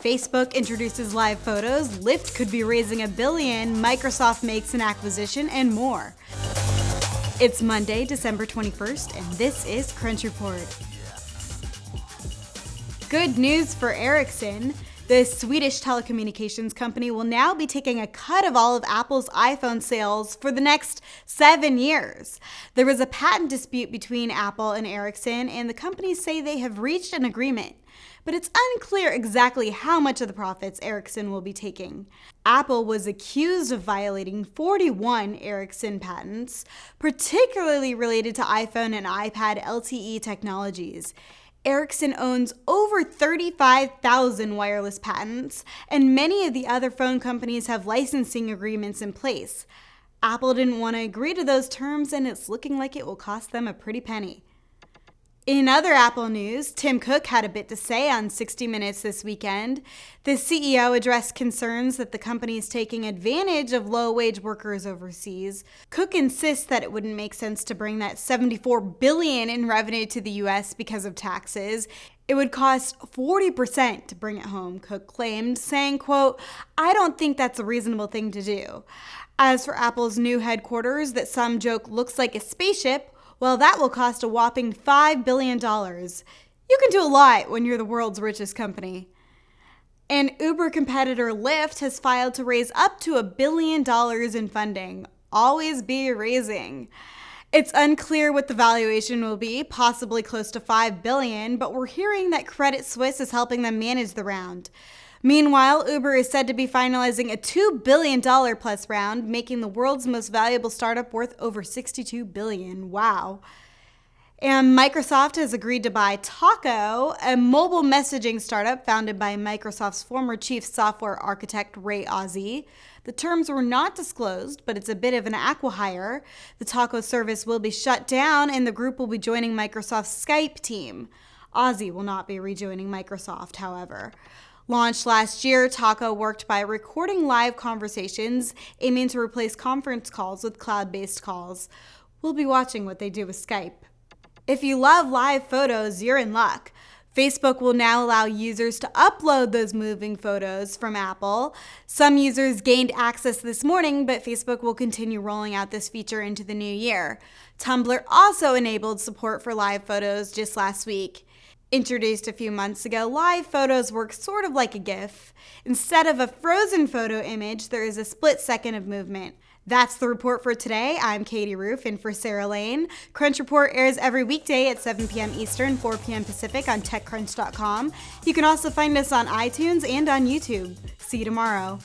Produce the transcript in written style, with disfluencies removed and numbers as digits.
Facebook introduces live photos, Lyft could be raising $1 billion, Microsoft makes an acquisition, and more. It's Monday, December 21st, and this is Crunch Report. Good news for Ericsson. The Swedish telecommunications company will now be taking a cut of all of Apple's iPhone sales for the next 7 years. There was a patent dispute between Apple and Ericsson, and the companies say they have reached an agreement. But it's unclear exactly how much of the profits Ericsson will be taking. Apple was accused of violating 41 Ericsson patents, particularly related to iPhone and iPad LTE technologies. Ericsson owns over 35,000 wireless patents, and many of the other phone companies have licensing agreements in place. Apple didn't want to agree to those terms, and it's looking like it will cost them a pretty penny. In other Apple news, Tim Cook had a bit to say on 60 Minutes this weekend. The CEO addressed concerns that the company is taking advantage of low-wage workers overseas. Cook insists that it wouldn't make sense to bring that $74 billion in revenue to the U.S. because of taxes. It would cost 40% to bring it home, Cook claimed, saying, quote, "I don't think that's a reasonable thing to do." As for Apple's new headquarters that some joke looks like a spaceship, well, that will cost a whopping $5 billion. You can do a lot when you're the world's richest company. And Uber competitor Lyft has filed to raise up to $1 billion in funding. Always be raising. It's unclear what the valuation will be, possibly close to $5 billion, but we're hearing that Credit Suisse is helping them manage the round. Meanwhile, Uber is said to be finalizing a $2 billion plus round, making the world's most valuable startup worth over $62 billion. Wow. And Microsoft has agreed to buy Talko, a mobile messaging startup founded by Microsoft's former chief software architect, Ray Ozzie. The terms were not disclosed, but it's a bit of an acqui-hire. The Talko service will be shut down, and the group will be joining Microsoft's Skype team. Ozzie will not be rejoining Microsoft, however. Launched last year, Talko worked by recording live conversations, aiming to replace conference calls with cloud-based calls. We'll be watching what they do with Skype. If you love live photos, you're in luck. Facebook will now allow users to upload those moving photos from Apple. Some users gained access this morning, but Facebook will continue rolling out this feature into the new year. Tumblr also enabled support for live photos just last week. Introduced a few months ago, live photos work sort of like a GIF. Instead of a frozen photo image, there is a split second of movement. That's the report for today. I'm Katie Roof in for Sarah Lane. Crunch Report airs every weekday at 7 p.m. Eastern, 4 p.m. Pacific on TechCrunch.com. You can also find us on iTunes and on YouTube. See you tomorrow.